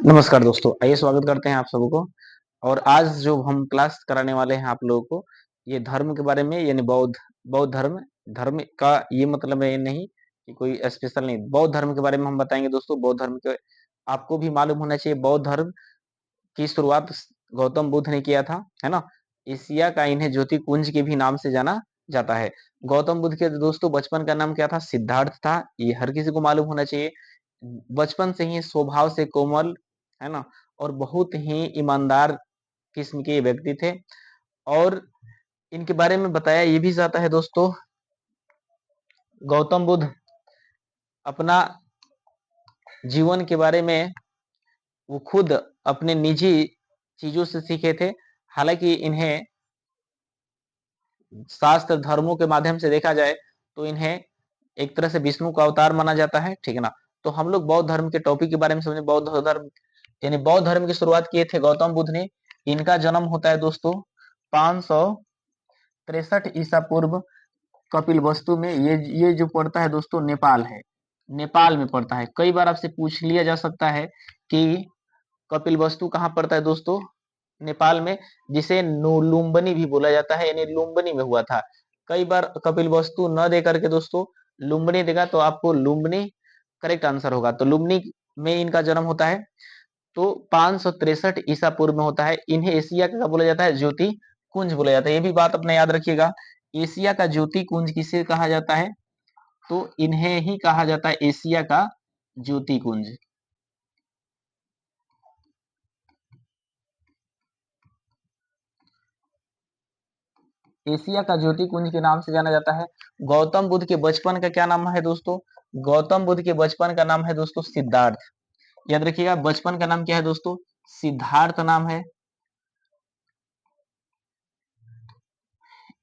नमस्कार दोस्तों, आइए स्वागत करते हैं आप सबको। और आज जो हम क्लास कराने वाले हैं आप लोगों को, ये धर्म के बारे में, यानी बौद्ध बौद्ध धर्म। धर्म का ये मतलब है नहीं कि कोई स्पेशल नहीं, बौद्ध धर्म के बारे में हम बताएंगे दोस्तों। बौद्ध धर्म के आपको भी मालूम होना चाहिए, बौद्ध धर्म की शुरुआत गौतम बुद्ध ने किया था, है ना। एशिया का इन्हें ज्योति कुंज के भी नाम से जाना जाता है। गौतम बुद्ध के दोस्तों बचपन का नाम क्या था? सिद्धार्थ था। ये हर किसी को मालूम होना चाहिए। बचपन से ही स्वभाव से कोमल, है ना, और बहुत ही ईमानदार किस्म के व्यक्ति थे। और इनके बारे में बताया ये भी जाता है दोस्तों, गौतम बुद्ध अपना जीवन के बारे में वो खुद अपने निजी चीजों से सीखे थे। हालांकि इन्हें शास्त्र धर्मों के माध्यम से देखा जाए तो इन्हें एक तरह से विष्णु का अवतार माना जाता है, ठीक है ना। तो हम लोग बौद्ध धर्म के टॉपिक के बारे में समझे। बौद्ध धर्म यानी बौद्ध धर्म की शुरुआत किए थे गौतम बुद्ध ने। इनका जन्म होता है दोस्तों 563 ईसा पूर्व कपिल वस्तु में। ये जो पड़ता है दोस्तों नेपाल है, नेपाल में पड़ता है। कई बार आपसे पूछ लिया जा सकता है कि कपिल वस्तु कहाँ पड़ता है दोस्तों? नेपाल में, जिसे लुम्बिनी भी बोला जाता है, यानी लुम्बिनी में हुआ था। कई बार कपिल वस्तु न दे करके दोस्तों लुम्बिनी देगा तो आपको लुम्बिनी करेक्ट आंसर होगा। तो लुम्बिनी में इनका जन्म होता है, तो 563 ईसा पूर्व में होता है। इन्हें एशिया का बोला जाता है? ज्योति कुंज बोला जाता है। ये भी बात अपने याद रखिएगा, एशिया का ज्योति कुंज किसे कहा जाता है? तो इन्हें ही कहा जाता है एशिया का ज्योति कुंज। एशिया का ज्योति कुंज के नाम से जाना जाता है। गौतम बुद्ध के बचपन का क्या नाम है दोस्तों? गौतम बुद्ध के बचपन का नाम है दोस्तों सिद्धार्थ। याद रखिएगा, बचपन का नाम क्या है दोस्तों? सिद्धार्थ नाम है।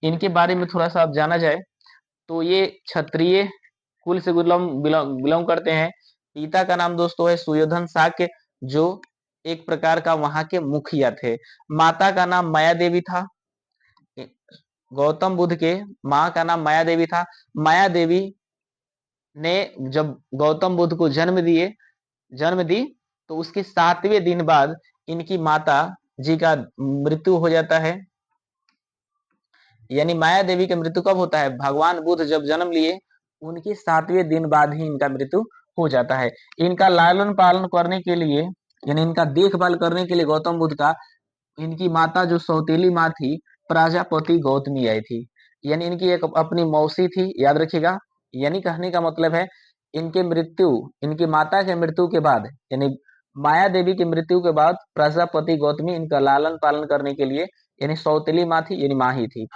इनके बारे में थोड़ा सा आप जाना जाए तो ये क्षत्रिय कुल से बिलोंग करते हैं। पिता का नाम दोस्तों है सुयोधन शाक्य, जो एक प्रकार का वहां के मुखिया थे। माता का नाम माया देवी था। गौतम बुद्ध के माँ का नाम माया देवी था। माया देवी ने जब गौतम बुद्ध को जन्म दी तो उसके 7वें दिन बाद इनकी माता जी का मृत्यु हो जाता है। यानी माया देवी का मृत्यु कब होता है? भगवान बुद्ध जब जन्म लिए उनके 7वें दिन बाद ही इनका मृत्यु हो जाता है। इनका लालन पालन करने के लिए, यानी इनका देखभाल करने के लिए गौतम बुद्ध का, इनकी माता जो सौतेली माँ थी, प्रजापति गौतमी आई थी। यानी इनकी एक अपनी मौसी थी, याद रखिएगा। यानी कहने का मतलब है, इनकी माता के मृत्यु के बाद, यानी माया देवी की मृत्यु के बाद प्रजापति गौतमी इनका लालन पालन करने के लिए, यानी सौतेली माँ थी, यानी माँ ही थी।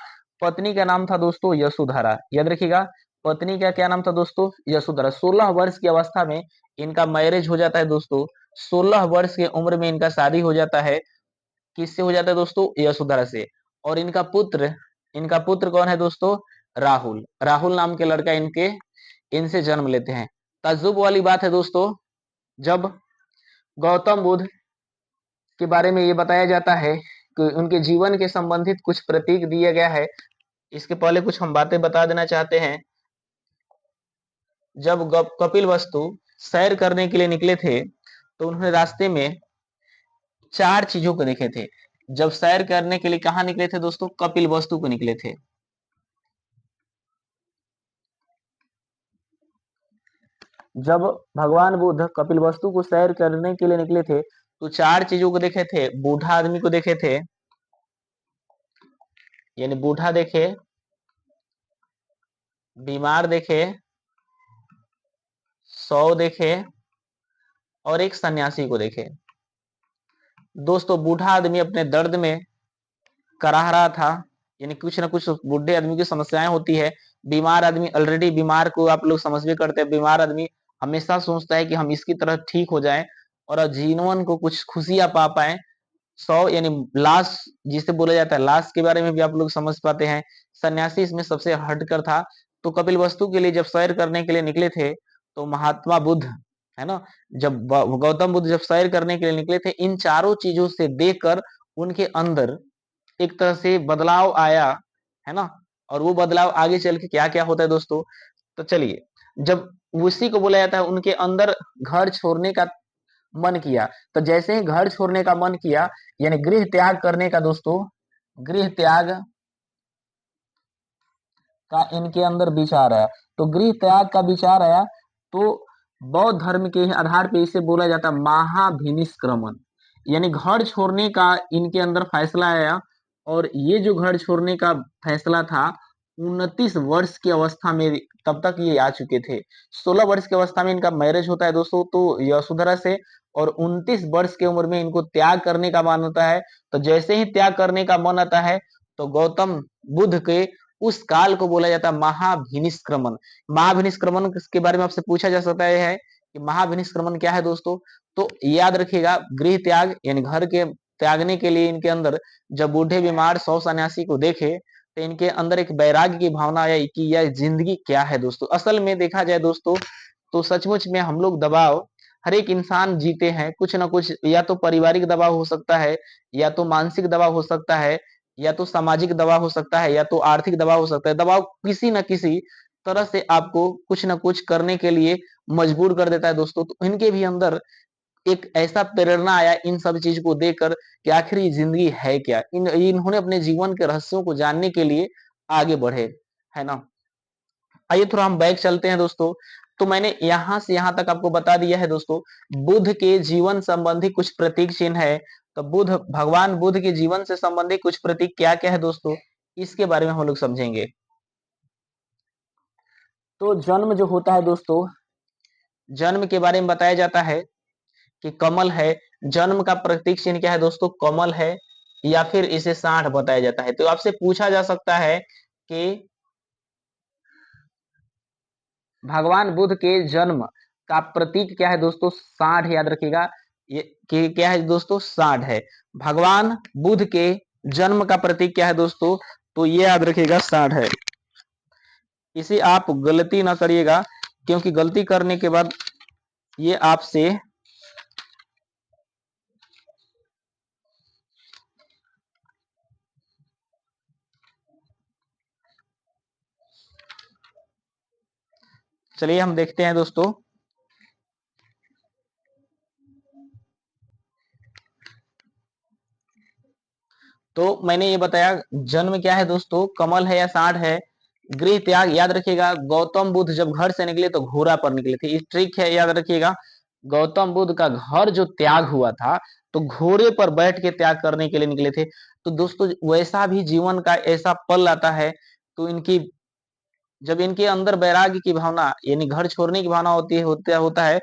पत्नी का नाम था दोस्तों यशोधरा। याद रखिएगा, पत्नी का क्या नाम था दोस्तों? यशोधरा। 16 वर्ष की अवस्था में इनका मैरिज हो जाता है दोस्तों। 16 वर्ष की उम्र में इनका शादी हो जाता है। किससे हो जाता है दोस्तों? यशोधरा से। और इनका पुत्र कौन है दोस्तों? राहुल। राहुल नाम के लड़का इनसे जन्म लेते हैं। ताज्जुब वाली बात है दोस्तों, जब गौतम बुद्ध के बारे में ये बताया जाता है कि उनके जीवन के संबंधित कुछ प्रतीक दिया गया है। इसके पहले कुछ हम बातें बता देना चाहते हैं। जब कपिल वस्तु सैर करने के लिए निकले थे तो उन्होंने रास्ते में 4 चीजों को देखे थे। जब सैर करने के लिए कहा निकले थे दोस्तों? कपिल वस्तु को निकले थे। जब भगवान बुद्ध कपिल वस्तु को सैर करने के लिए निकले थे तो 4 चीजों को देखे थे। बूढ़ा आदमी को देखे थे, यानी बूढ़ा देखे, बीमार देखे, सौ देखे, और एक सन्यासी को देखे। दोस्तों बूढ़ा आदमी अपने दर्द में कराह रहा था, यानी कुछ ना कुछ बूढ़े आदमी की समस्याएं होती है। बीमार आदमी ऑलरेडी, बीमार को आप लोग समझ भी करते हैं, बीमार आदमी हमेशा सोचता है कि हम इसकी तरह ठीक हो जाएं और जीवन को कुछ खुशियां पा पाए। 100 यानी लाश जिसे बोला जाता है, लाश के बारे में भी आप लोग समझ पाते हैं। सन्यासी इसमें सबसे हटकर था। तो कपिल वस्तु के लिए जब सैर करने के लिए निकले थे, तो महात्मा बुद्ध, है ना, जब गौतम बुद्ध जब सैर करने के लिए निकले थे, इन चारों चीजों से देखकर उनके अंदर एक तरह से बदलाव आया, है ना। और वो बदलाव आगे चल के क्या क्या होता है दोस्तों, तो चलिए, जब उसी को बोला जाता है उनके अंदर घर छोड़ने का मन किया। तो जैसे ही घर छोड़ने का मन किया, यानी गृह त्याग करने का दोस्तों, गृह त्याग का इनके अंदर विचार आया। तो गृह त्याग का विचार आया, तो बौद्ध धर्म के आधार पे इसे बोला जाता है महाभिनिष्क्रमण, यानी घर छोड़ने का इनके अंदर फैसला आया। और ये जो घर छोड़ने का फैसला था, 29 वर्ष की अवस्था में तब तक ये आ चुके थे। 16 वर्ष की अवस्था में इनका मैरिज होता है दोस्तों, तो यशोधरा से, और 29 वर्ष की उम्र में इनको त्याग करने का मन होता है। तो जैसे ही त्याग करने का मन आता है, तो गौतम बुद्ध के उस काल को बोला जाता है महाभिनिष्क्रमण। महाभिनिष्क्रमण के बारे में आपसे पूछा जा सकता है कि महाभिनिष्क्रमण क्या है दोस्तों। तो याद रखिएगा, गृह त्याग यानी घर के त्यागने के लिए इनके अंदर, जब बूढ़े बीमार 100 सन्यासी को देखे, तो इनके अंदर एक वैराग्य की भावना आई कि यह जिंदगी क्या है दोस्तों। असल में देखा जाए दोस्तों, तो सचमुच में हम लोग दबाव, हर एक इंसान जीते हैं कुछ ना कुछ, या तो पारिवारिक दबाव हो सकता है, या तो मानसिक दबाव हो सकता है, या तो सामाजिक दबाव हो सकता है, या तो आर्थिक दबाव हो सकता है। दबाव किसी न किसी तरह से आपको कुछ न कुछ करने के लिए मजबूर कर देता है दोस्तों। तो इनके भी अंदर एक ऐसा प्रेरणा आया इन सब चीज को देखकर कि आखिर ये जिंदगी है क्या। इन्होंने अपने जीवन के रहस्यों को जानने के लिए आगे बढ़े, है ना। आइए थोड़ा हम बैक चलते हैं दोस्तों। तो मैंने यहां से यहां तक आपको बता दिया है दोस्तों, बुद्ध के जीवन संबंधी कुछ प्रतीक चिन्ह है। तो भगवान बुद्ध के जीवन से संबंधित कुछ प्रतीक क्या क्या है दोस्तों, इसके बारे में हम लोग समझेंगे। तो जन्म जो होता है दोस्तों, जन्म के बारे में बताया जाता है कि कमल है। जन्म का प्रतीक चिन्ह क्या है दोस्तों, कमल है, या फिर इसे सांड बताया जाता है। तो आपसे पूछा जा सकता है कि भगवान बुद्ध के जन्म का प्रतीक क्या है दोस्तों, सांड। याद रखिएगा, ये कि क्या है दोस्तों, सांड है। भगवान बुद्ध के जन्म का प्रतीक क्या है दोस्तों, तो ये याद रखिएगा, सांड है। इसे आप गलती ना करिएगा, क्योंकि गलती करने के बाद ये आपसे चलिए हम देखते हैं दोस्तों। तो मैंने ये बताया, जन्म क्या है दोस्तों, कमल है या सांड है। गृह त्याग, याद रखिएगा, गौतम बुद्ध जब घर से निकले तो घोड़ा पर निकले थे। इस ट्रिक है, याद रखिएगा, गौतम बुद्ध का घर जो त्याग हुआ था, तो घोड़े पर बैठ के त्याग करने के लिए निकले थे। तो दोस्तों वैसा भी जीवन का ऐसा पल आता है, तो इनकी, जब इनके अंदर वैराग्य की भावना यानी घर छोड़ने की भावना होती है, होता है,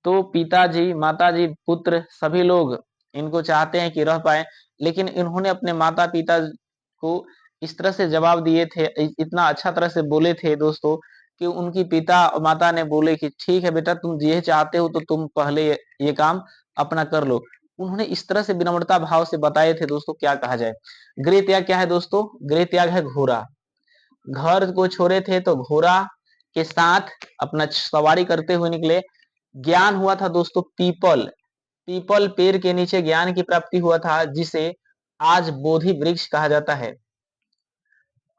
तो पिताजी, माताजी, पुत्र सभी लोग इनको चाहते हैं कि रह पाए। लेकिन इन्होंने अपने माता पिता को इस तरह से जवाब दिए थे, इतना अच्छा तरह से बोले थे दोस्तों, कि उनकी पिता और माता ने बोले कि ठीक है बेटा, तुम ये चाहते हो तो तुम पहले ये काम अपना कर लो। उन्होंने इस तरह से विनम्रता भाव से बताए थे दोस्तों, क्या कहा जाए। गृह त्याग क्या है दोस्तों, गृह त्याग है घोड़ा। घर को छोड़े थे तो घोड़ा के साथ अपना सवारी करते हुए निकले। ज्ञान हुआ था दोस्तों पीपल, पीपल पेड़ के नीचे ज्ञान की प्राप्ति हुआ था, जिसे आज बोधि वृक्ष कहा जाता है।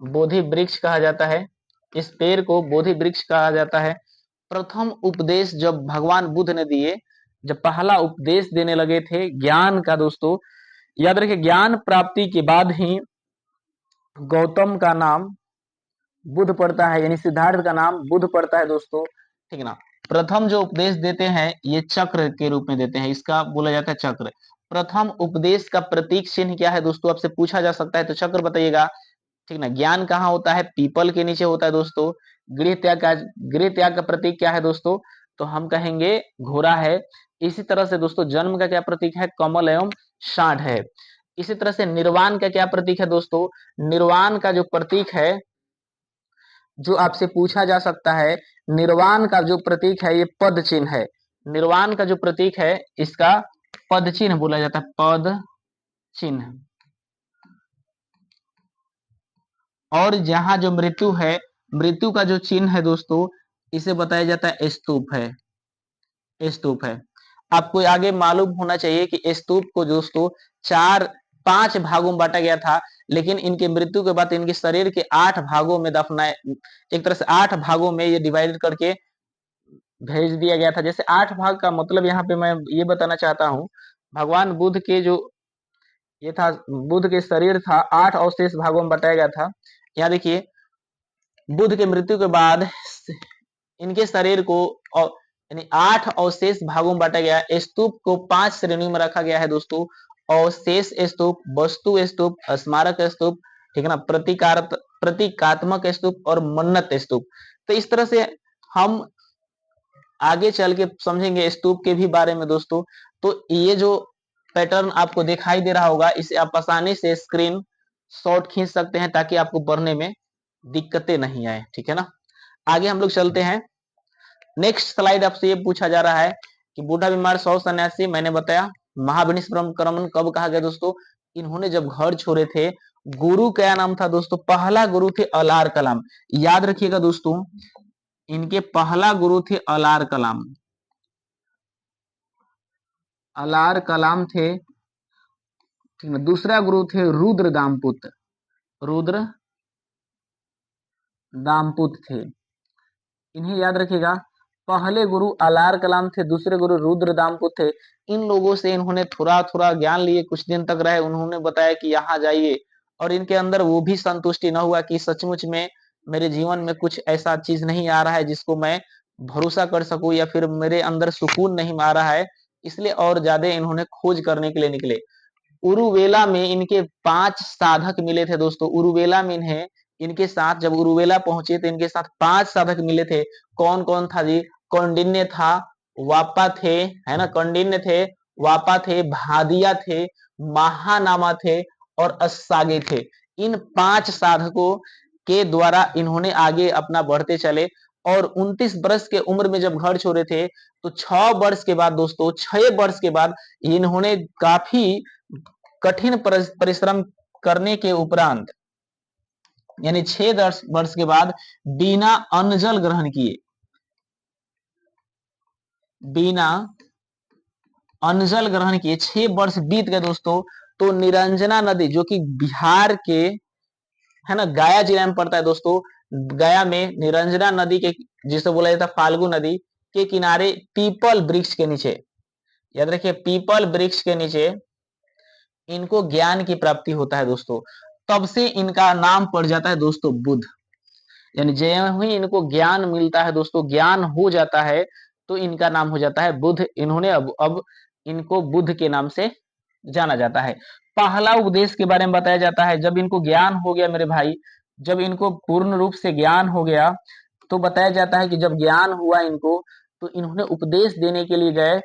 बोधि वृक्ष कहा जाता है, इस पेड़ को बोधि वृक्ष कहा जाता है। प्रथम उपदेश जब भगवान बुद्ध ने दिए, जब पहला उपदेश देने लगे थे ज्ञान का दोस्तों, याद रखिए, ज्ञान प्राप्ति के बाद ही गौतम का नाम बुद्ध पड़ता है, यानी सिद्धार्थ का नाम बुद्ध पड़ता है दोस्तों, ठीक है ना। प्रथम जो उपदेश देते हैं ये चक्र के रूप में देते हैं, इसका बोला जाता है चक्र। प्रथम उपदेश का प्रतीक चिन्ह क्या है दोस्तों, आपसे पूछा जा सकता है, तो चक्र बताइएगा, ठीक ना। ज्ञान कहाँ होता है, पीपल के नीचे होता है दोस्तों। गृह त्याग का प्रतीक क्या है दोस्तों, तो हम कहेंगे घोड़ा है। इसी तरह से दोस्तों जन्म का क्या प्रतीक है, कमल एवं सांड है। इसी तरह से निर्वाण का क्या प्रतीक है दोस्तों? निर्वाण का जो प्रतीक है, जो आपसे पूछा जा सकता है, निर्वाण का जो प्रतीक है ये पद चिन्ह है। निर्वाण का जो प्रतीक है इसका पद चिन्ह बोला जाता है, पद चिन्ह। और जहां जो मृत्यु है, मृत्यु का जो चिन्ह है दोस्तों, इसे बताया जाता है स्तूप है, स्तूप है। आपको आगे मालूम होना चाहिए कि स्तूप को दोस्तों चार 5 भागों में बांटा गया था, लेकिन इनके मृत्यु के बाद इनके शरीर के 8 भागों में दफनाए, एक तरह से 8 भागों में ये डिवाइड करके भेज दिया गया था। जैसे 8 भाग का मतलब यहाँ पे मैं ये बताना चाहता हूँ, भगवान बुद्ध के जो ये था, बुद्ध के शरीर था 8 अवशेष भागों में बताया गया था। यहाँ देखिए, बुद्ध के मृत्यु के बाद इनके शरीर को यानी 8 अवशेष भागों में बांटा गया। स्तूप को 5 श्रेणियों में रखा गया है दोस्तों, अवशेष स्तूप, वस्तु स्तूप, स्मारक स्तूप, ठीक है ना, प्रतीकात्मक स्तूप और मन्नत स्तूप। तो इस तरह से हम आगे चल के समझेंगे स्तूप के भी बारे में दोस्तों। तो ये जो पैटर्न आपको दिखाई दे रहा होगा, इसे आप आसानी से स्क्रीन शॉट खींच सकते हैं ताकि आपको पढ़ने में दिक्कतें नहीं आए, ठीक है ना। आगे हम लोग चलते हैं। नेक्स्ट स्लाइड आपसे ये पूछा जा रहा है कि बूढ़ा बीमार 100 सन्यासी, मैंने बताया महाविनिष्क्रमण कब कहा गया दोस्तों? इन्होंने जब घर छोड़े थे। गुरु क्या नाम था दोस्तों? पहला गुरु थे अलार कलाम। याद रखिएगा दोस्तों, इनके पहला गुरु थे अलार कलाम, अलार कलाम थे, ठीक है। दूसरा गुरु थे रुद्र दामपुत, रुद्र दामपुत थे। इन्हें याद रखिएगा, पहले गुरु अलार कलाम थे, दूसरे गुरु रुद्र दामपुत थे। इन लोगों से इन्होंने थोड़ा थोड़ा ज्ञान लिए, कुछ दिन तक रहे। उन्होंने बताया कि यहाँ जाइए, और इनके अंदर वो भी संतुष्टि न हुआ कि सचमुच में मेरे जीवन में कुछ ऐसा चीज नहीं आ रहा है जिसको मैं भरोसा कर सकूं, या फिर मेरे अंदर सुकून नहीं आ रहा है, इसलिए और ज्यादा इन्होंने खोज करने के लिए निकले। उरुवेला में इनके 5 साधक मिले थे दोस्तों। उरुवेला में इन्हें, इनके साथ जब उरुवेला पहुंचे तो इनके साथ 5 साधक मिले थे। कौन कौन था जी? कौंडिन्य था, वापा थे, है ना, कौंडिन्य थे, वापा थे, भादिया थे, महानामा थे और अस्सागे थे। इन 5 साधकों के द्वारा इन्होंने आगे अपना बढ़ते चले, और 29 वर्ष के उम्र में जब घर छोड़े थे तो 6 वर्ष के बाद दोस्तों, 6 वर्ष के बाद इन्होंने काफी कठिन परिश्रम करने के उपरांत, यानी 6 वर्ष के बाद बिना अन्न ग्रहण किए, बिना अन्न ग्रहण किए 6 वर्ष बीत गए दोस्तों। तो निरंजना नदी, जो कि बिहार के, है ना, गया जिला में पड़ता है दोस्तों, गया में निरंजना नदी के, जिसे बोला जाता है फाल्गु नदी के किनारे, पीपल वृक्ष के नीचे, याद रखिए पीपल वृक्ष के नीचे इनको ज्ञान की प्राप्ति होता है दोस्तों। तब से इनका नाम पड़ जाता है दोस्तों बुद्ध। यानी जैसे ही इनको ज्ञान मिलता है दोस्तों, ज्ञान हो जाता है, तो इनका नाम हो जाता है बुद्ध। इन्होंने अब इनको बुद्ध के नाम से जाना जाता है। पहला उपदेश के बारे में बताया जाता है, जब इनको ज्ञान हो गया मेरे भाई, जब इनको पूर्ण रूप से ज्ञान हो गया, तो बताया जाता है कि जब ज्ञान हुआ इनको, तो इन्होंने उपदेश देने के लिए गए।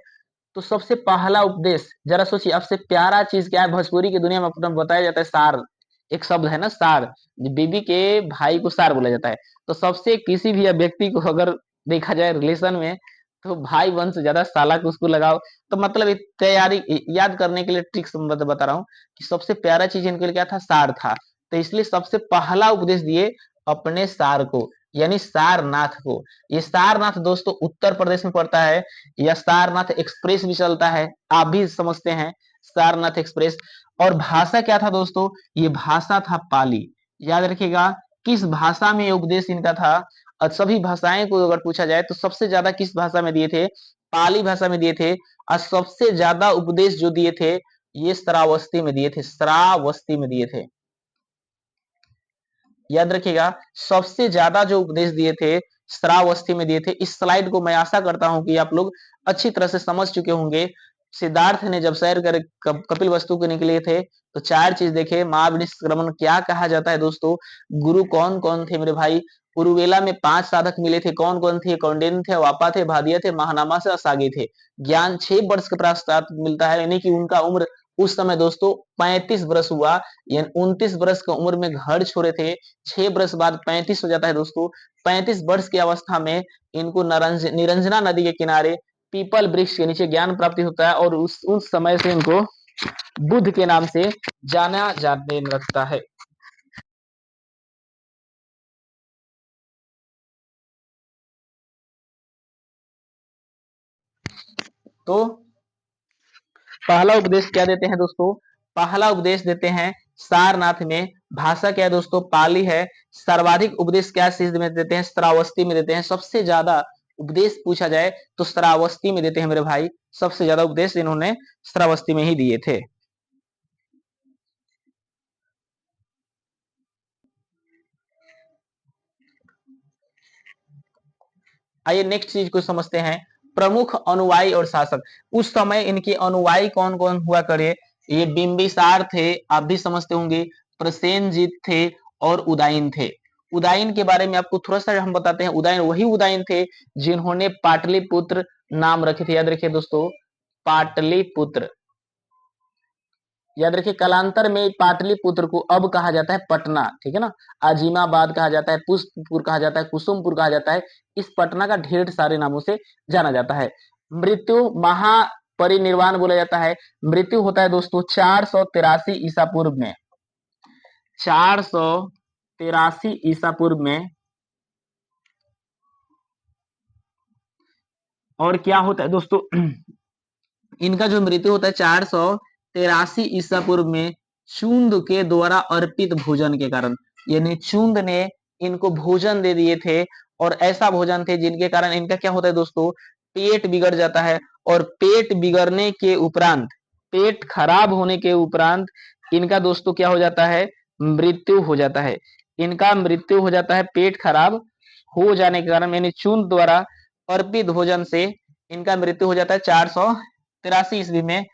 तो सबसे पहला उपदेश, जरा सोचिए, आपसे प्यारा चीज क्या है भोजपुरी की दुनिया में? अपना बताया जाता है सार, एक शब्द है ना सार, बीबी के भाई को सार बोला जाता है। तो सबसे किसी भी व्यक्ति को अगर देखा जाए रिलेशन में, तो भाई वन से ज्यादा साला को उसको लगाओ। तो मतलब तैयारी याद करने के लिए ट्रिक्स बता रहा हूँ कि सबसे प्यारा चीज इनके लिए क्या था? सार था। तो इसलिए सबसे पहला उपदेश दिए अपने सार को, यानी सारनाथ को। ये सारनाथ दोस्तों उत्तर प्रदेश में पड़ता है। या सारनाथ एक्सप्रेस भी चलता है, आप भी समझते हैं सारनाथ एक्सप्रेस। और भाषा क्या था दोस्तों? ये भाषा था पाली। याद रखिएगा, किस भाषा में ये उपदेश इनका था? और सभी भाषाएं को अगर पूछा जाए तो सबसे ज्यादा किस भाषा में दिए थे? पाली भाषा में दिए थे। और सबसे ज्यादा उपदेश जो दिए थे, ये श्रावस्ती में दिए थे, श्रावस्ती में दिए थे। याद रखिएगा, सबसे ज्यादा जो उपदेश दिए थे श्रावस्ती में दिए थे। इस स्लाइड को मैं आशा करता हूं कि आप लोग अच्छी तरह से समझ चुके होंगे। सिद्धार्थ ने जब सैर कर कपिल वस्तु के निकले थे, तो 4 चीज देखे। महाविनिष्क्रमण क्या कहा जाता है दोस्तों? गुरु कौन कौन थे मेरे भाई? उरुवेला में 5 साधक मिले थे। कौन कौन थे? कौंडिन्य थे, वापा थे, भादिया थे, महानामा से असागे थे। ज्ञान 6 वर्ष के पश्चात मिलता है, यानी कि उनका उम्र उस समय दोस्तों 35 वर्ष हुआ, यानी 29 वर्ष की उम्र में घर छोड़े थे। 6 वर्ष बाद 35 हो जाता है दोस्तों। 35 वर्ष की अवस्था में इनको निरंजना नदी के किनारे पीपल वृक्ष के नीचे ज्ञान प्राप्ति होता है, और उस समय से इनको बुद्ध के नाम से जाना जाने लगता है। तो पहला उपदेश क्या देते हैं दोस्तों? पहला उपदेश देते हैं सारनाथ में। भाषा क्या है दोस्तों? पाली है। सर्वाधिक उपदेश क्या सिद्ध में देते हैं? श्रावस्ती में देते हैं। सबसे ज्यादा उपदेश पूछा जाए तो श्रावस्ती में देते हैं मेरे भाई। सबसे ज्यादा उपदेश इन्होंने श्रावस्ती में ही दिए थे। आइए नेक्स्ट चीज को समझते हैं, प्रमुख अनुयायी और शासक। उस समय इनके अनुयायी कौन कौन हुआ करे? ये बिंबिसार थे, आप भी समझते होंगे, प्रसेनजीत थे और उदयन थे। उदयन के बारे में आपको थोड़ा सा हम बताते हैं। उदयन वही उदयन थे जिन्होंने पाटलिपुत्र नाम रखे थे। याद रखिए दोस्तों, पाटलिपुत्र। याद रखिए, कालांतर में पाटलिपुत्र को अब कहा जाता है पटना, ठीक है ना। अजीमाबाद कहा जाता है, पुष्पपुर कहा जाता है, कुसुमपुर कहा जाता है। इस पटना का ढेर सारे नामों से जाना जाता है। मृत्यु महापरिनिर्वाण बोला जाता है। मृत्यु होता है दोस्तों 483 ईसा पूर्व में। 483 ईसा पूर्व में। और क्या होता है दोस्तों? इनका जो मृत्यु होता है 483 ईसा पूर्व में, चूंद के द्वारा अर्पित भोजन के कारण। यानी चूंद ने इनको भोजन दे दिए थे, और ऐसा भोजन थे जिनके कारण इनका क्या होता है दोस्तों? पेट बिगड़ जाता है। और पेट बिगड़ने के उपरांत, पेट खराब होने के उपरांत इनका दोस्तों क्या हो जाता है? मृत्यु हो जाता है। इनका मृत्यु हो जाता है पेट खराब हो जाने के कारण, यानी चूंद द्वारा अर्पित भोजन से इनका मृत्यु हो जाता है 483 ईस्वी में,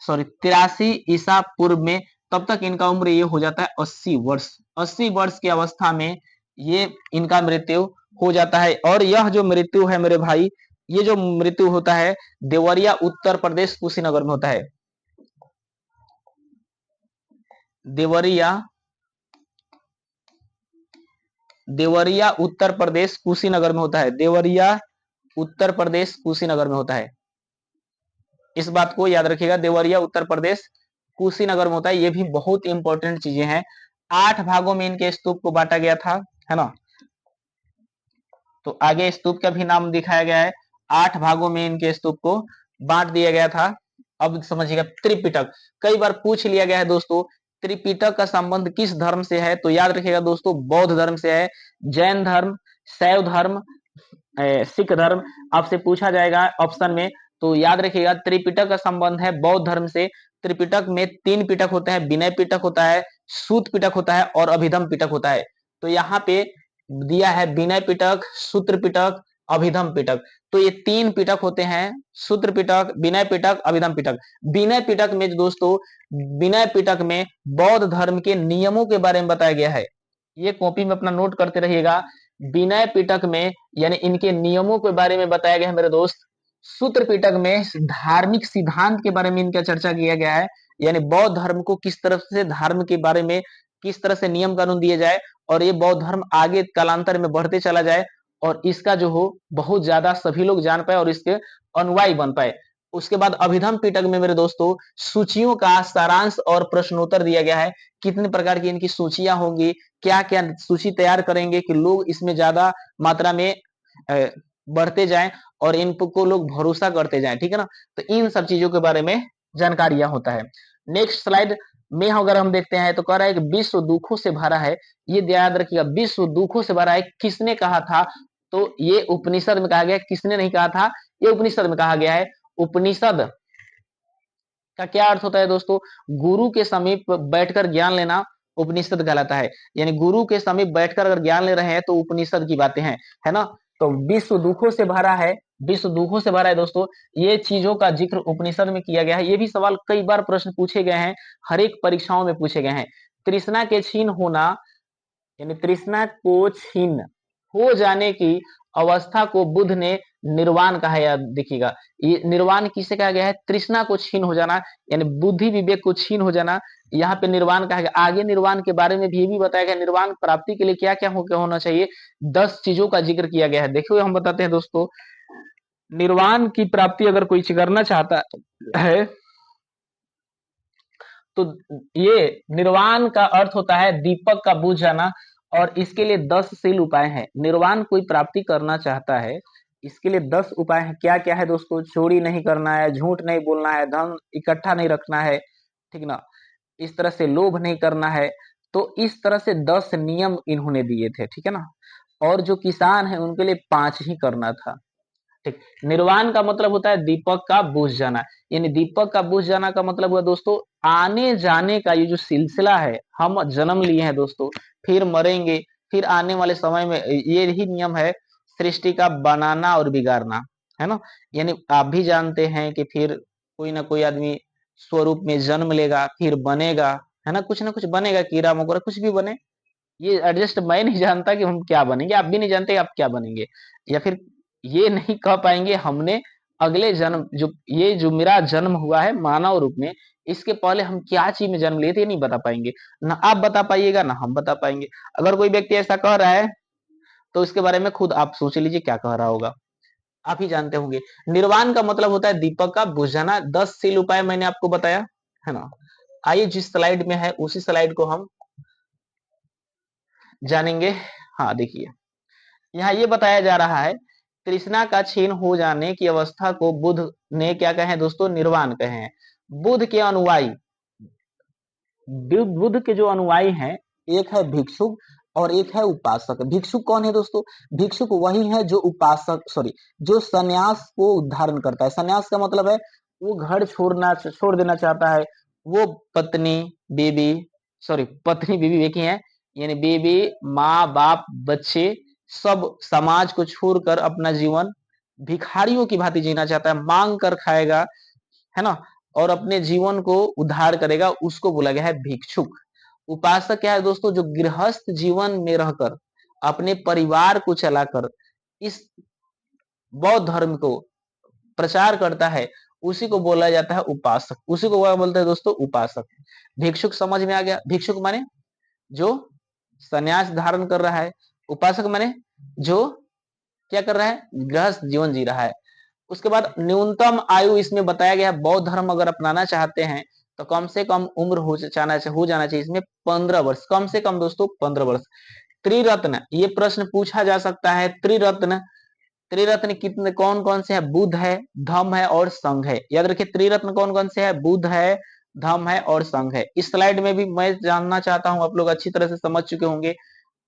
सॉरी 83 ईसा पूर्व में। तब तक इनका उम्र ये हो जाता है 80 वर्ष। 80 वर्ष की अवस्था में ये इनका मृत्यु हो जाता है। और यह जो मृत्यु है मेरे भाई, ये जो मृत्यु होता है देवरिया उत्तर प्रदेश कुशीनगर में होता है। देवरिया, देवरिया उत्तर प्रदेश कुशीनगर में होता है। देवरिया उत्तर प्रदेश कुशीनगर में होता है। इस बात को याद रखिएगा, देवरिया उत्तर प्रदेश कुशीनगर में होता है। ये भी बहुत इंपॉर्टेंट चीजें हैं। 8 भागों में इनके स्तूप को बांटा गया था, है ना। तो आगे स्तूप का भी नाम दिखाया गया है। 8 भागों में इनके स्तूप को बांट दिया गया था। अब समझिएगा, त्रिपिटक कई बार पूछ लिया गया है दोस्तों। त्रिपिटक का संबंध किस धर्म से है? तो याद रखिएगा दोस्तों, बौद्ध धर्म से है। जैन धर्म, शैव धर्म, सिख धर्म आपसे पूछा जाएगा ऑप्शन में। तो याद रखिएगा, त्रिपिटक का संबंध है बौद्ध धर्म से। त्रिपिटक में 3 पिटक होते हैं, विनय पिटक होता है, सूत पिटक होता है और अभिधम पिटक होता है। तो यहाँ पे दिया है विनय पिटक, सूत्र पिटक, अभिधम पिटक। तो ये 3 पिटक होते हैं, सूत्र पिटक, विनय पिटक, अभिधम पिटक। विनय पिटक में दोस्तों, विनय पिटक में बौद्ध धर्म के नियमों के बारे में बताया गया है। ये कॉपी में अपना नोट करते रहिएगा। विनय पिटक में यानी इनके नियमों के बारे में बताया गया है मेरे दोस्त। सूत्र पिटक में धार्मिक सिद्धांत के बारे में इनका चर्चा किया गया है। यानी बौद्ध धर्म को किस तरह से, धर्म के बारे में किस तरह से नियम कानून दिए जाए, और ये बौद्ध धर्म आगे कालांतर में बढ़ते चला जाए, और इसका जो हो बहुत ज्यादा सभी लोग जान पाए और इसके अनुयायी बन पाए। उसके बाद अभिधम पिटक में मेरे दोस्तों सूचियों का सारांश और प्रश्नोत्तर दिया गया है। कितने प्रकार की इनकी सूचियां होंगी, क्या क्या सूची तैयार करेंगे कि लोग इसमें ज्यादा मात्रा में बढ़ते जाएं और इनको लोग भरोसा करते जाएं, ठीक है ना। तो इन सब चीजों के बारे में जानकारियां होता है। नेक्स्ट स्लाइड में अगर हम देखते हैं तो कह रहा है कि विश्व दुखों से भरा है। ये याद रखिएगा, विश्व दुखों से भरा है किसने कहा था? तो ये उपनिषद में कहा गया। किसने नहीं कहा था? ये उपनिषद में कहा गया है। उपनिषद का क्या अर्थ होता है दोस्तों? गुरु के समीप बैठकर ज्ञान लेना उपनिषद कहलाता है। यानी गुरु के समीप बैठकर अगर ज्ञान ले रहे हैं तो उपनिषद की बातें हैं, है ना। तो विश्व दुखों से भरा है, विश्व दुखों से भरा है दोस्तों। ये चीजों का जिक्र उपनिषद में किया गया है। ये भी सवाल कई बार प्रश्न पूछे गए हैं, हर एक परीक्षाओं में पूछे गए हैं। तृष्णा के छीन होना, यानी तृष्णा को छीन हो जाने की अवस्था को बुद्ध ने निर्वाण कहा। याद देखिएगा, ये निर्वाण किसे कहा गया है? तृष्णा को छीन हो जाना, यानी बुद्धि विवेक को छीन हो जाना, यहाँ पे निर्वाण कहा गया। आगे निर्वाण के बारे में भी ये भी बताया गया, निर्वाण प्राप्ति के लिए क्या क्या होना चाहिए, 10 चीजों का जिक्र किया गया है। देखिए हम बताते हैं दोस्तों, निर्वाण की प्राप्ति अगर कोई करना चाहता है तो ये निर्वाण का अर्थ होता है दीपक का बुझ जाना, और इसके लिए 10 शील उपाय हैं। निर्वाण कोई प्राप्ति करना चाहता है, इसके लिए 10 उपाय हैं। क्या क्या है दोस्तों? चोरी नहीं करना है, झूठ नहीं बोलना है, धन इकट्ठा नहीं रखना है, ठीक ना, इस तरह से लोभ नहीं करना है। तो इस तरह से 10 नियम इन्होंने दिए थे, ठीक है ना। और जो किसान है उनके लिए 5 ही करना था, ठीक। निर्वाण का मतलब होता है दीपक का बुझ जाना, यानी दीपक का बुझ जाना का मतलब हुआ दोस्तों आने जाने का ये जो सिलसिला है, हम जन्म लिए हैं दोस्तों, फिर मरेंगे, फिर आने वाले समय में ये ही नियम है सृष्टि का बनाना और बिगाड़ना, है ना। यानी आप भी जानते हैं कि फिर कोई ना कोई आदमी स्वरूप में जन्म लेगा, फिर बनेगा, है ना कुछ बनेगा, कीड़ा मकोड़ा कुछ भी बने। ये एडजस्ट मैं नहीं जानता कि हम क्या बनेंगे, आप भी नहीं जानते आप क्या बनेंगे, या फिर ये नहीं कह पाएंगे हमने अगले जन्म, जो ये जो मेरा जन्म हुआ है मानव रूप में, इसके पहले हम क्या चीज में जन्म लिए थे, ये नहीं बता पाएंगे। ना आप बता पाइएगा ना हम बता पाएंगे। अगर कोई व्यक्ति ऐसा कह रहा है तो इसके बारे में खुद आप सोच लीजिए क्या कह रहा होगा, आप ही जानते होंगे। निर्वाण का मतलब होता है दीपक का बुझ जाना। 10 शील उपाय मैंने आपको बताया, है ना। आइए जिस स्लाइड में है उसी स्लाइड को हम जानेंगे। हाँ देखिए, यहाँ ये बताया जा रहा है तृष्णा का क्षीण हो जाने की अवस्था को बुद्ध ने क्या कहे हैं दोस्तों? निर्वाण कहे हैं। बुद्ध के अनुयायी, बुद्ध के जो अनुयायी हैं, एक है भिक्षुक और एक है उपासक। भिक्षुक कौन है दोस्तों? भिक्षुक वही है जो उपासक सॉरी जो सन्यास को धारण करता है। सन्यास का मतलब है वो घर छोड़ देना चाहता है, वो पत्नी बीबी सॉरी पत्नी बीबी एक ही है, यानी बीबी माँ बाप बच्चे सब समाज को छोड़कर अपना जीवन भिखारियों की भांति जीना चाहता है, मांग कर खाएगा, है ना, और अपने जीवन को उद्धार करेगा, उसको बोला गया है भिक्षुक। उपासक क्या है दोस्तों? जो गृहस्थ जीवन में रहकर अपने परिवार को चलाकर इस बौद्ध धर्म को प्रचार करता है, उसी को बोला जाता है उपासक। उसी को क्या बोलते हैं दोस्तों? उपासक। भिक्षुक समझ में आ गया? भिक्षुक माने जो सन्यास धारण कर रहा है, उपासक माने जो क्या कर रहा है? गृहस्थ जीवन जी रहा है। उसके बाद न्यूनतम आयु इसमें बताया गया है, बौद्ध धर्म अगर अपनाना चाहते हैं तो कम से कम उम्र हो जाना चाहिए इसमें 15 वर्ष, कम से कम दोस्तों 15 वर्ष। त्रिरत्न, ये प्रश्न पूछा जा सकता है, त्रिरत्न, त्रिरत्न कितने कौन कौन से है? बुद्ध है, धम्म है और संघ है। याद रखिए त्रिरत्न कौन कौन से है? बुद्ध है, धम्म है और संघ है। इस स्लाइड में भी मैं जानना चाहता हूं, आप लोग अच्छी तरह से समझ चुके होंगे,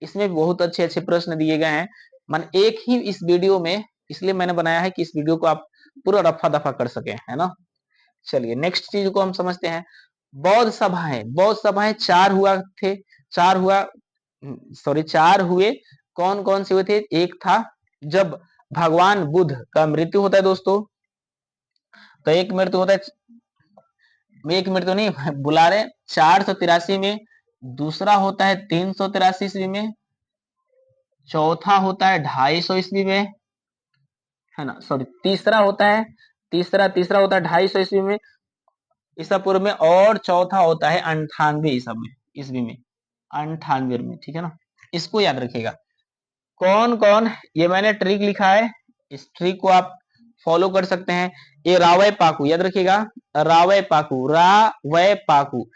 इसमें बहुत अच्छे अच्छे प्रश्न दिए गए हैं। मन एक ही इस वीडियो में, इसलिए मैंने बनाया है कि इस वीडियो को आप पूरा रफा दफा कर सके, है ना। चलिए नेक्स्ट चीज को हम समझते हैं। बौद्ध सभाएं, बौद्ध सभाएं 4 हुआ थे, 4 हुआ सॉरी 4 हुए। कौन कौन से हुए थे? एक था जब भगवान बुद्ध का मृत्यु होता है दोस्तों, तो एक मृत्यु होता है, एक मृत्यु नहीं बुला रहे, 483 में, दूसरा होता है 383 ईस्वी में, चौथा होता है 250 ईस्वी में, है ना, सॉरी तीसरा होता है, तीसरा होता है 250 ईस्वी में, ईसा पूर्व में, और चौथा होता है 98 ईस्वी में, 98 में, ठीक है ना। इसको याद रखिएगा। कौन कौन, ये मैंने ट्रिक लिखा है, इस ट्रिक को आप फॉलो कर सकते हैं। ये रावय पाकू, याद रखिएगा, रावय पाकू, रावय पाकू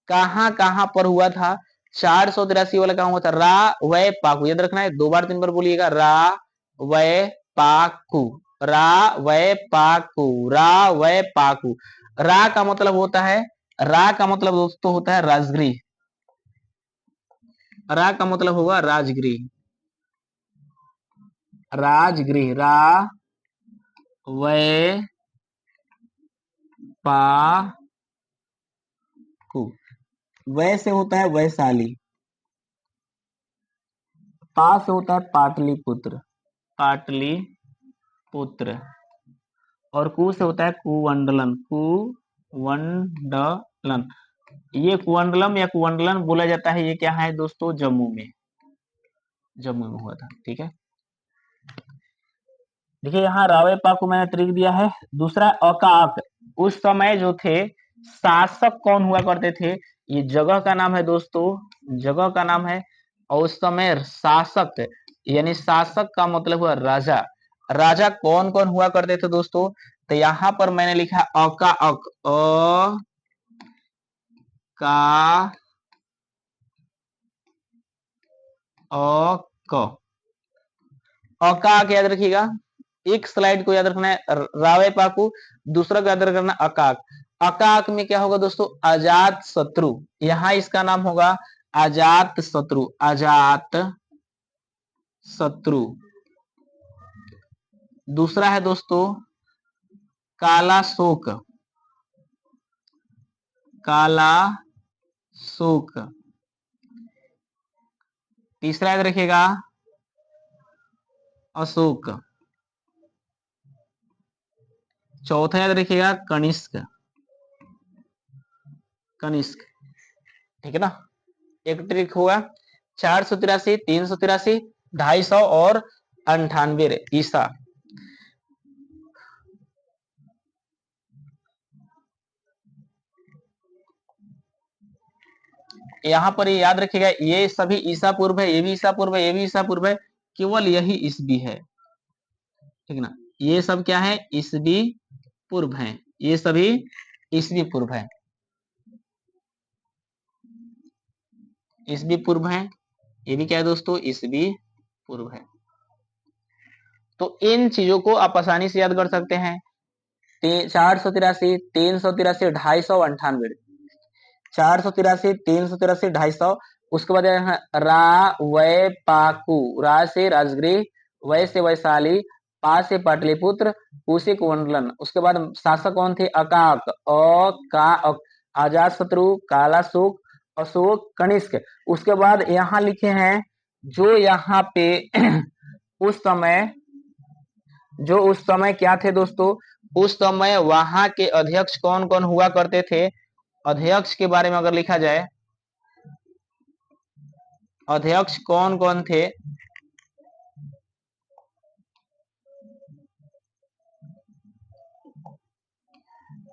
कहां कहां पर हुआ था? 483 वाला कहां हुआ था? रावय पाकू, याद रखना है, 2 बार 3 बार बोलिएगा, रावय पाकू, रावय पाकू, रावय पाकू। रा का मतलब होता है, रा का मतलब दोस्तों होता है राजगृह, रा का मतलब होगा राजगृह, राजगृह, रा वै पाकू। वै से होता है वैशाली, पा से होता है पाटलिपुत्र, पाटलिपुत्र, और कु से होता है कुवंडलन, कुवंडलन। ये कुवंडलम या कुवंडलन बोला जाता है, ये क्या है दोस्तों? जम्मू में, जम्मू में हुआ था, ठीक है। देखिए यहाँ रावे पा को मैंने ट्रिक दिया है। दूसरा अकाक, उस समय जो थे शासक कौन हुआ करते थे, ये जगह का नाम है दोस्तों, जगह का नाम है। और उस समय शासक यानी शासक का मतलब हुआ राजा। राजा कौन कौन हुआ करते थे दोस्तों, तो यहाँ पर मैंने लिखा अका अक, अ का अ क, अकाक याद रखिएगा। एक स्लाइड को याद रखना है रावे पाकू, दूसरा को याद रखना अकाक। अकाक में क्या होगा दोस्तों, अजात शत्रु, यहां इसका नाम होगा अजात शत्रु, अजात शत्रु। दूसरा है दोस्तों काला शोक, काला शोक। तीसरा याद रखिएगा अशोक। चौथा याद रखिएगा कनिष्क, कनिष्क। ठीक है ना। एक ट्रिक होगा 483, 383, 250 और 98 ईसा। यहाँ पर ये याद रखिएगा, ये सभी ईसा पूर्व है, ये भी ईसा पूर्व है, ये भी ईसा पूर्व है, केवल यही ईसवी है। ठीक ना, ये सब क्या है, ईसवी पूर्व है, ये सभी ईसवी पूर्व है, ईसवी पूर्व है। ये भी क्या है दोस्तों, ईसवी पूर्व है। तो इन चीजों को आप आसानी से याद कर सकते हैं। 483, 383, 250, 98, 483, 383, 250। उसके बाद रा वै पाकू, रा से राजगृह, वै से वैशाली, पा से पाटलिपुत्र, पू से कुंडलन। उसके बाद शासक कौन थे, अकाक, अजात शत्रु, काला शोक, अशोक, कनिष्क। उसके बाद यहाँ लिखे हैं जो यहाँ पे उस समय, जो उस समय क्या थे दोस्तों, उस समय वहां के अध्यक्ष कौन कौन हुआ करते थे। अध्यक्ष के बारे में अगर लिखा जाए, अध्यक्ष कौन कौन थे,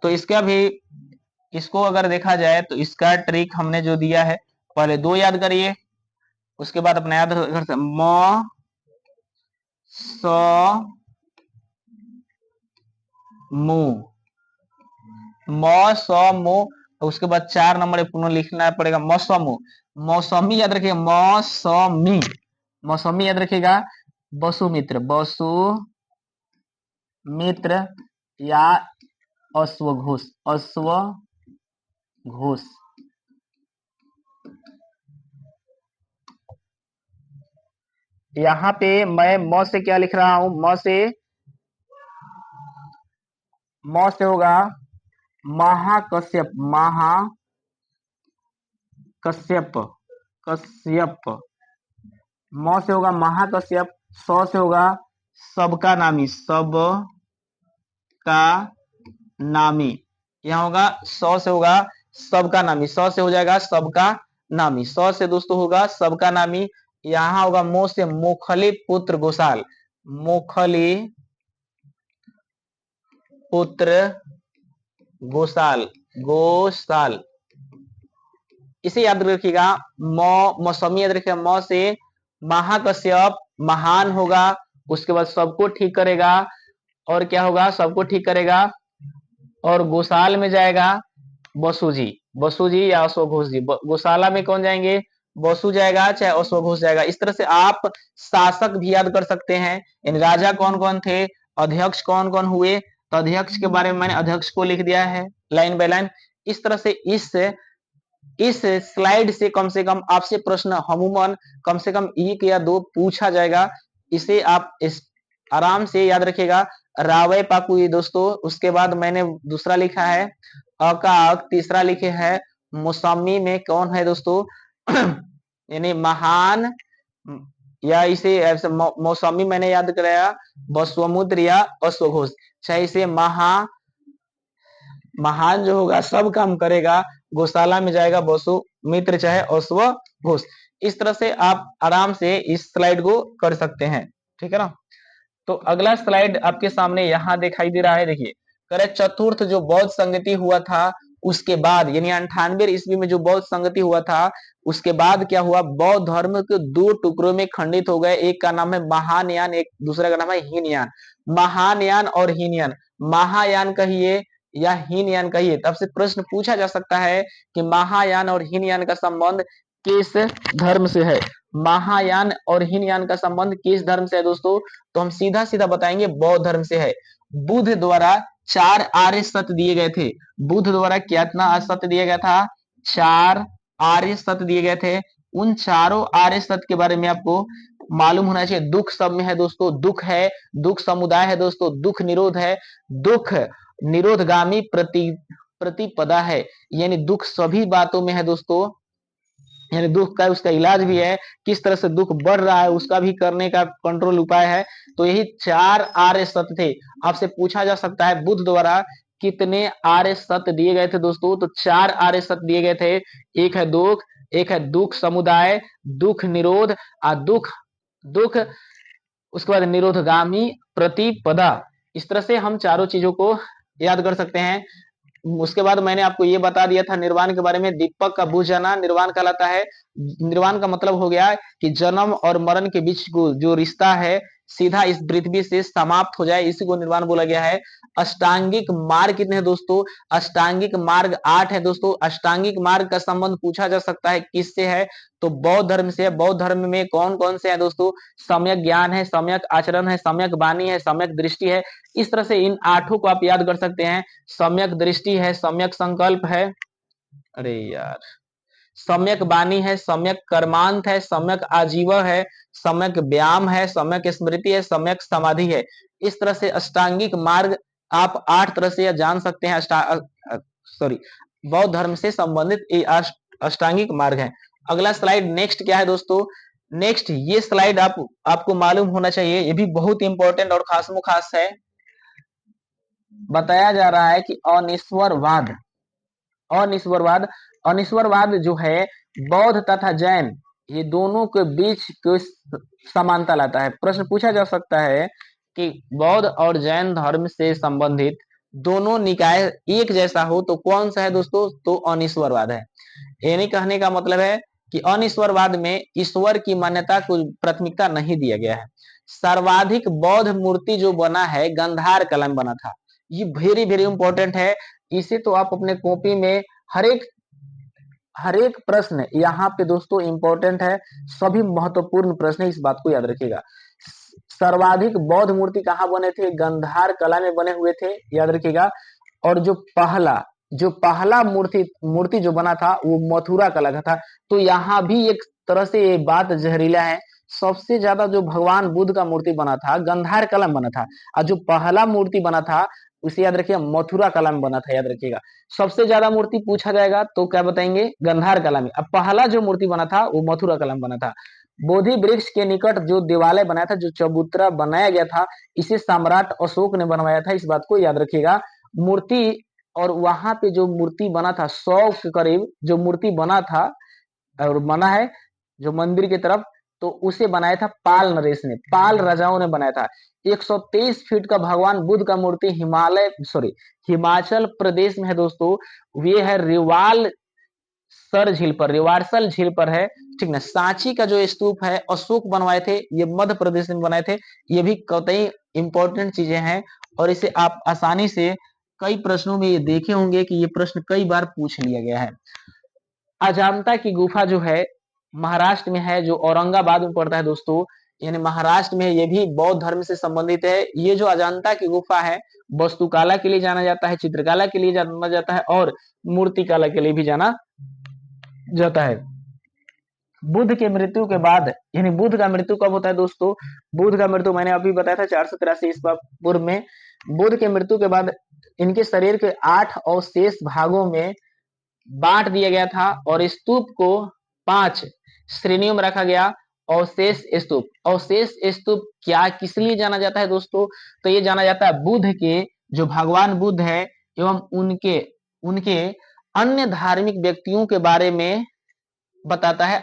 तो इसका भी, इसको अगर देखा जाए तो इसका ट्रिक हमने जो दिया है, पहले दो याद करिए, उसके बाद अपना याद कर, म स मु, म स मु। उसके बाद 4 नंबर पुनः लिखना पड़ेगा मौसमु, मौसमी याद रखिएगा, मौसमी, मौसमी याद रखिएगा। वसुमित्र, वसु मित्र या अश्वघोष, अश्वघोष। यहाँ पे मैं म से क्या लिख रहा हूं, म से होगा महाकश्यप, महाकश्यप, कश्यप। म से होगा महाकश्यप, स से होगा सबका नामी, सब का नामी। यहाँ होगा स से होगा सबका नामी, स से हो जाएगा सबका नामी, स से दोस्तों होगा सबका नामी। यहाँ होगा मो से मुखली पुत्र गोसाल, मुखली पुत्र गोसाल, गोसाल। इसे याद रखिएगा। मौसमी याद रखिएगा, म से महाकश्यप, महान होगा, उसके बाद सबको ठीक करेगा, और क्या होगा, सबको ठीक करेगा। और गोसाल में जाएगा बसु जी, बसु जी या अश्वघोष जी। गोशाला में कौन जाएंगे, बसु जाएगा चाहे अश्वघोष जाएगा। इस तरह से आप शासक भी याद कर सकते हैं, इन राजा कौन कौन थे, अध्यक्ष कौन कौन हुए। तो अध्यक्ष के बारे में मैंने अध्यक्ष को लिख दिया है लाइन बाय लाइन। इस तरह से इस स्लाइड से कम आपसे प्रश्न अमूमन कम से कम 1 या 2 पूछा जाएगा। इसे आप इस आराम से याद रखिएगा। रावय पाकु ये दोस्तों। उसके बाद मैंने दूसरा लिखा है अकाक, तीसरा लिखे है मौसमी में कौन है दोस्तों यानी महान, या इसे ऐसे मौसमी मैंने याद कराया बसवमुद्र या अश्वघोष। चाहे इसे महान जो होगा सब काम करेगा, गौशाला में जाएगा बसु मित्र चाहे अश्व घोष। इस तरह से आप आराम से इस स्लाइड को कर सकते हैं। ठीक है ना। तो अगला स्लाइड आपके सामने यहाँ दिखाई दे रहा है, देखिए करे चतुर्थ जो बौद्ध संगति हुआ था उसके बाद, यानी 98 ईस्वी में जो बौद्ध संगति हुआ था उसके बाद क्या हुआ, बौद्ध धर्म के दो टुकड़ों में खंडित हो गए। एक का नाम है महायान, एक दूसरे का नाम है हीनयान। महायान और हीनयान, महायान कहिए या हीनयान कहिए, तब से प्रश्न पूछा जा सकता है कि महायान और हीनयान का संबंध किस धर्म से है। महायान और हीनयान का संबंध किस धर्म से है दोस्तों, तो हम सीधा सीधा बताएंगे बौद्ध धर्म से है। बुद्ध द्वारा 4 आर्य सत्य दिए गए थे। बुद्ध द्वारा कितना सत्य दिया गया था, 4 आर्य सत्य दिए गए थे। उन चारों आर्य सत्य के बारे में आपको मालूम होना चाहिए। दुख सब में है दोस्तों, दुख है, दुख समुदाय है दोस्तों, दुख निरोध है, दुख निरोधगामी प्रतिपदा है, यानी दुख सभी बातों में है दोस्तों, यानी दुख का उसका इलाज भी है, किस तरह से दुख बढ़ रहा है उसका भी करने का कंट्रोल उपाय है। तो यही 4 आर्य सत्य थे। आपसे पूछा जा सकता है बुद्ध द्वारा कितने आर्य सत्य दिए गए थे दोस्तों, तो 4 आर्य सत्य दिए गए थे। एक है दुख, एक है दुख समुदाय, दुख निरोध और दुख दुख उसके बाद निरोधगामी प्रतिपदा। इस तरह से हम चारों चीजों को याद कर सकते हैं। उसके बाद मैंने आपको ये बता दिया था निर्वाण के बारे में, दीपक का बुझ जाना निर्वाण कहलाता है। निर्वाण का मतलब हो गया कि जन्म और मरण के बीच को जो रिश्ता है सीधा इस पृथ्वी से समाप्त हो जाए, इसी को निर्वाण बोला गया है। अष्टांगिक मार्ग कितने हैं दोस्तों, अष्टांगिक मार्ग 8 है दोस्तों। अष्टांगिक मार्ग का संबंध पूछा जा सकता है किससे है, तो बौद्ध धर्म से है। बौद्ध धर्म में कौन कौन से हैं दोस्तों, सम्यक ज्ञान है, सम्यक आचरण है, सम्यक वाणी है, सम्यक दृष्टि है। इस तरह से इन 8 को आप याद कर सकते हैं। सम्यक दृष्टि है, सम्यक संकल्प है, अरे यार, सम्यक वाणी है, सम्यक कर्मांत है, सम्यक आजीवन है, सम्यक व्यायाम है, सम्यक स्मृति है, सम्यक समाधि है। इस तरह से अष्टांगिक मार्ग आप 8 तरह से जान सकते हैं। सॉरी, बौद्ध धर्म से संबंधित ये अष्टांगिक मार्ग है। अगला स्लाइड नेक्स्ट क्या है दोस्तों, नेक्स्ट ये स्लाइड आपको मालूम होना चाहिए, ये भी बहुत इंपॉर्टेंट और खासमो खास है। बताया जा रहा है कि अनिश्वरवाद, अनिश्वरवाद, अनिश्वरवाद जो है बौद्ध तथा जैन ये दोनों के बीच कोई समानता लाता है। प्रश्न पूछा जा सकता है कि बौद्ध और जैन धर्म से संबंधित दोनों निकाय एक जैसा हो तो कौन सा है दोस्तों, तो अनिश्वरवाद है। यानी कहने का मतलब है कि अनिश्वरवाद में ईश्वर की मान्यता को प्राथमिकता नहीं दिया गया है। सर्वाधिक बौद्ध मूर्ति जो बना है गांधार कला में बना था। ये वेरी वेरी इंपॉर्टेंट है। इसे तो आप अपने कॉपी में हर एक प्रश्न यहाँ पे दोस्तों इंपॉर्टेंट है, सभी महत्वपूर्ण प्रश्न, इस बात को याद रखिएगा। सर्वाधिक बौद्ध मूर्ति कहाँ बने थे, गांधार कला में बने हुए थे, याद रखिएगा। और जो पहला मूर्ति जो बना था वो मथुरा कला का था। तो यहाँ भी एक तरह से ये बात जहरीला है। सबसे ज्यादा जो भगवान बुद्ध का मूर्ति बना था गांधार कला में बना था, और जो पहला मूर्ति बना था उसे याद रखिएगा मथुरा कला में बना था, याद रखिएगा। सबसे ज्यादा मूर्ति पूछा जाएगा तो क्या बताएंगे, गांधार कला में। अब पहला जो मूर्ति बना था वो मथुरा कला में बना था। बोधि वृक्ष के निकट जो देवालय बनाया था, जो चबूतरा बनाया गया था, इसे सम्राट अशोक ने बनवाया था, इस बात को याद रखिएगा। मूर्ति और वहां पे जो मूर्ति बना था 100 के करीब जो मूर्ति बना था और बना है जो मंदिर की तरफ, तो उसे बनाया था पाल नरेश ने, पाल राजाओं ने बनाया था। 123 फीट का भगवान बुद्ध का मूर्ति हिमाचल प्रदेश में है दोस्तों। ये है रिवारसल झील पर है, ठीक ना। सांची का जो स्तूप है अशोक बनवाए थे, ये मध्य प्रदेश में बनाए थे। ये भी कतई इंपॉर्टेंट चीजें हैं और इसे आप आसानी से कई प्रश्नों में ये देखे होंगे कि ये प्रश्न कई बार पूछ लिया गया है। अजंता की गुफा जो है महाराष्ट्र में है, जो औरंगाबाद में पड़ता है दोस्तों, यानी महाराष्ट्र में ये भी बौद्ध धर्म से संबंधित है। ये जो अजंता की गुफा है वास्तुकला के लिए जाना जाता है, चित्रकला के लिए जाना जाता है और मूर्तिकला के लिए भी जाना जाता है। बुद्ध के मृत्यु के बाद, यानी बुद्ध का मृत्यु कब होता है दोस्तों, बुद्ध का मृत्यु मैंने अभी बताया था 483 ईस्वी पूर्व में। बुद्ध के मृत्यु के बाद इनके शरीर के 8 अवशेष भागों में बांट दिया गया था और स्तूप को 5 श्रेणियों में रखा गया। अवशेष स्तूप, अवशेष स्तूप क्या किस लिए जाना जाता है दोस्तों, तो ये जाना जाता है बुद्ध के जो भगवान बुद्ध है एवं उनके अन्य धार्मिक व्यक्तियों के बारे में बताता है।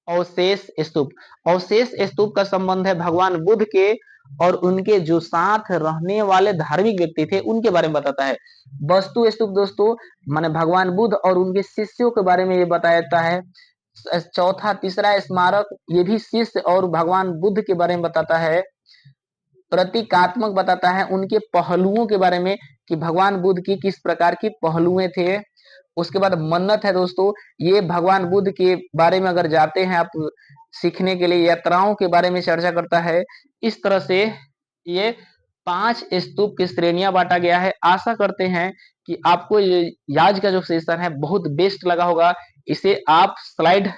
अवशेष स्तूप, अवशेष स्तूप का संबंध है भगवान बुद्ध के और उनके जो साथ रहने वाले धार्मिक व्यक्ति थे उनके बारे में बताता है। वस्तु स्तूप दोस्तों माने भगवान बुद्ध और उनके शिष्यों के बारे में ये बताया जाता है। चौथा तीसरा स्मारक ये भी शिष्य और भगवान बुद्ध के बारे में बताता है। प्रतीकात्मक बताता है उनके पहलुओं के बारे में कि भगवान बुद्ध की किस प्रकार की पहलुएं थे। उसके बाद मन्नत है दोस्तों, ये भगवान बुद्ध के बारे में अगर जाते हैं आप सीखने के लिए, यात्राओं के बारे में चर्चा करता है। इस तरह से ये 5 स्तूप की श्रेणियां बांटा गया है। आशा करते हैं कि आपको ये आज का जो सेशन है बहुत बेस्ट लगा होगा। इसे आप स्लाइड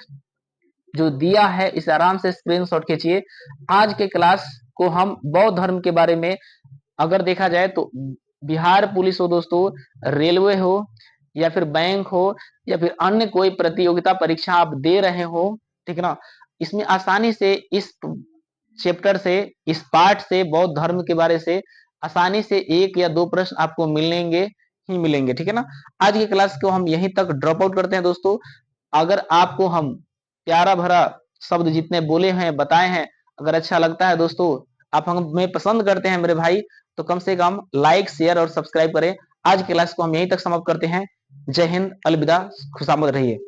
जो दिया है इसे आराम से स्क्रीनशॉट खींचिए। आज के क्लास को हम बौद्ध धर्म के बारे में अगर देखा जाए तो बिहार पुलिस हो दोस्तों, रेलवे हो या फिर बैंक हो या फिर अन्य कोई प्रतियोगिता परीक्षा आप दे रहे हो, ठीक है ना, इसमें आसानी से इस चैप्टर से, इस पार्ट से, बौद्ध धर्म के बारे से आसानी से 1 या 2 प्रश्न आपको मिलेंगे ही मिलेंगे, ठीक है ना। आज की क्लास को हम यहीं तक ड्रॉप आउट करते हैं दोस्तों। अगर आपको हम प्यारा भरा शब्द जितने बोले हैं बताए हैं अगर अच्छा लगता है दोस्तों, आप हमें पसंद करते हैं मेरे भाई, तो कम से कम लाइक शेयर और सब्सक्राइब करें। आज की क्लास को हम यहीं तक समाप्त करते हैं। जय हिंद, अलविदा, खुशामद रहिए।